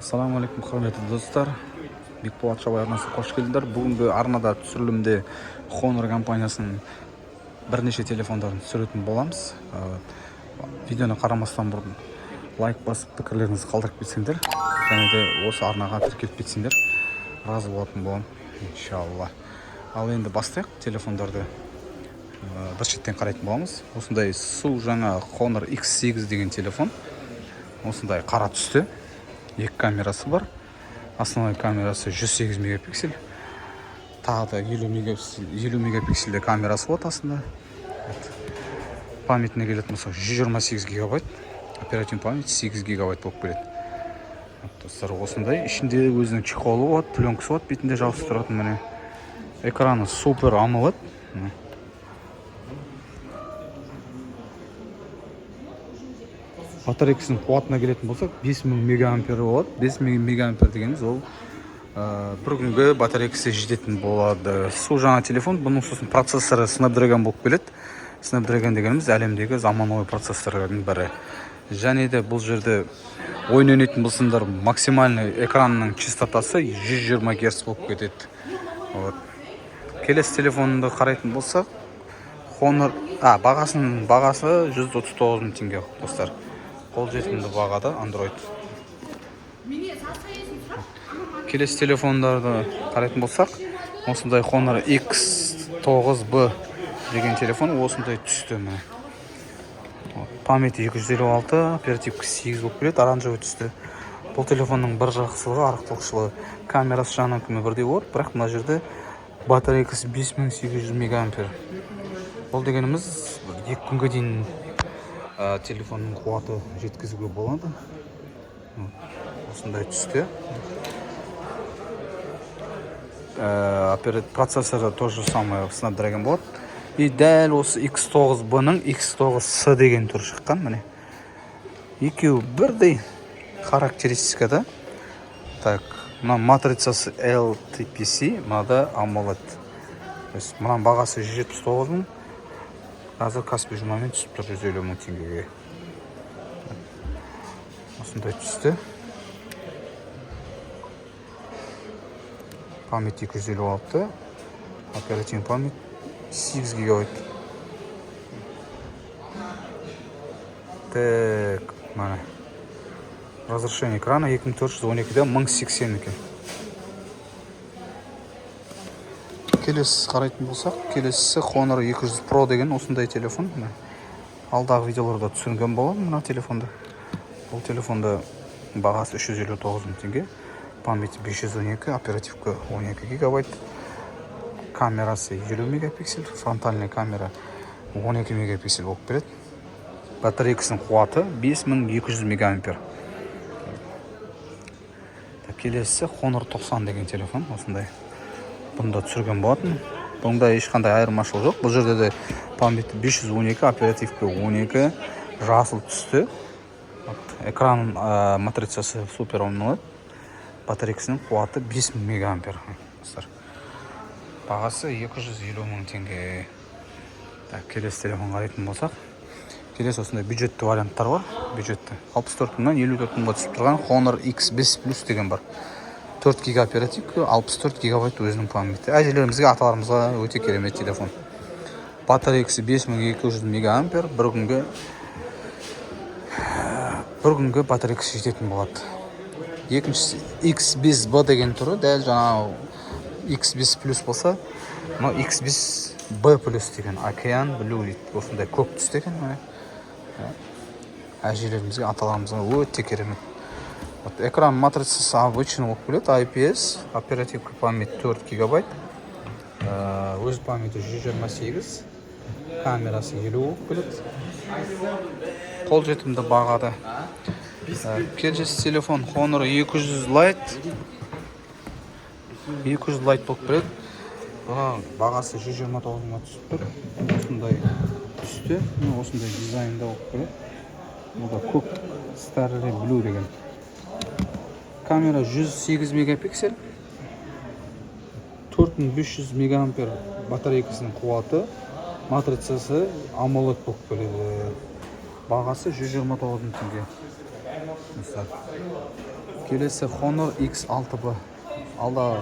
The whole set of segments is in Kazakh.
Ассаламу алейкум, құрметті достар. Бекболат Шабай арнасына қош келдіңдер. Бүгінгі арнада түсірілімде Honor компаниясының бірнеше телефондарын түсіретін боламыз. Видеоны қарамастан бұрын лайк басып, пікірлеріңізді қалдырып кетсеңдер, және де осы арнаға тіркеліп кетсеңдер, разы болатын болам, иншалла. Ал енді бастайық. Телефондарды бір шеттен қарайтын боламыз. Осындай су жаңа Honor X8 деген телефон. Осындай қара түсті. Екі камерасы бар. Основной камерасы 108 мегапиксель. Тағы да 50 мегапиксельде камерасы болады астында. Памятіне келетін болсақ 128 гигабайт. Оперативный память 8 гигабайт болып келеді. Достар, осындай. Ішінде өзінің чехолы болады, пленкасы болады, бетінде жабысып тұратын міне. Экраны супер AMOLED. Батарейкасының қуатына келетін болсақ 5000 мегаампер болады. 5000 мегаампер дегеніміз ол бір күнгі батарейкасы жететін болады. Су жаңа телефон, бұның сосын процессоры Snapdragon болып келеді. Snapdragon дегеніміз әлемдегі заманауи процессорлардың бірі. Және де бұл жерде ойын ойнайтын болсаңдар, максимальный экранның частотасы 120 Гц болып кетеді. Келесі телефонды қарайтын болсақ, Honor бағасы 139 мың теңге, достар. Қолжетімді бағада Android. Келесі телефондарды қарайтын болсақ, осындай Honor X9B деген телефон осындай түсті. Памяти 256, оперативка 8 болып келеді, оранжевый түсті. Бұл телефонның бір жақсылығы, арықтылықшылығы, камерасы жағынан күні бірдей болады, бірақ мына жерде батарейкасы 5800 мегаампер. Бұл дегеніміз 2 күнге дейін телефонның қуаты жеткізуге болады. Осындай түсті. Процессоры тоже самое Snapdragon болады. И дәл осы X9B-ның X9C деген түрі шыққан, міне. Екеуі бірдей характеристикада. Так, мына матрицасы LTPC, мынада AMOLED. Мұның бағасы 179 мың. Қазір Каспий жұмамен түсіп тұр 150 мың теңгеге. Осындай түсті. Память 256, оперативный память 8 гигабайт. Так, mana. Разрешение экрана 2412-де 1080 екен. Келесі қарайтын болсақ, келесі Honor 200 Pro деген осындай телефон. Алдағы видеоларда түсінген болам мына телефонды. Бұл телефонда бағасы 359 мың теңге. Память 512, оперативка 12 гигабайт. Камерасы 50 мегапиксель, фронтальный камера 12 мегапиксель болып келеді. Батарейкасының қуаты 5200 мегаампер. Келесі Honor 90 деген телефон осындай. Бұнда түсірген болатын. Бұнда ешқандай айырмашылық жоқ. Бұл жерде де память 512, оперативка 12, жасыл түсті. Экран матрицасы супер AMOLED. Батарейкасының қуаты 5000 мегаампер. Бағасы 250 мың теңге. Келесі телефон қарайтын болсақ, келесі осындай бюджетті варианттар бар. Бюджетті 64 мыңнан 54 мыңға түсіп тұрған Honor X5 Plus деген бар. 4 гига оперативка, 64 гигабайт өзінің памяті. Әжелерімізге, аталарымызға өте керемет телефон. Батарейкасы 5200 мегаампер, бір күнгі батарейкасы жететін болады. Екіншісі X5B деген түрі, дәл жаңа X5 Plus болса, но X5B Plus деген Ocean Blue дейді. Осындай көк түсті екен. Әжелерімізге, аталарымызға өте керемет. Экран матрицасы обычный болып келеді, IPS, оперативка память 4 гигабайт, өз памяті 128, камерасы 50 болып келеді. Қолжетімді бағада. Келесі телефон Honor 200 Lite. 200 Lite болып келеді. Бағасы 129 мыңға түсіп тұр. Осындай түсті, осындай дизайнда болып келеді. Бұл көк Starry Blue деген. Камера 108 мегапиксель, 4500 мегаампер батарейкасының қуаты, матрицасы AMOLED болып келеді. Бағасы 129 мың теңге. келесі Honor X6B. Алда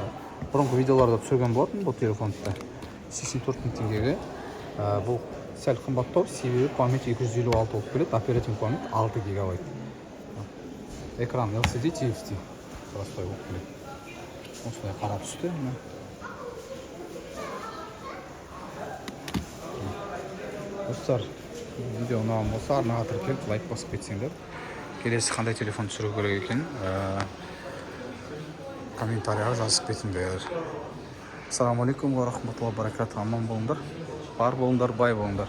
бұрынғы видеоларда түсірген болатын бұл телефонды 84 мың теңгеге. Бұл сәл қымбаттау, себебі память 256 болып келеді, оперативный память 6 гигабайт. Экран LCD TFT простой болып келеді. Осылай қара түсті. Достар, видео ұнаған болса арнаға тіркеліп лайк басып кетсеңдер. Келесі қандай телефон түсіру керек екен комментарияға жазып кетіңдер. Ассаламу алейкум ва рахматуллахи ва баракатух. Аман болыңдар, бар болыңдар, бай болыңдар.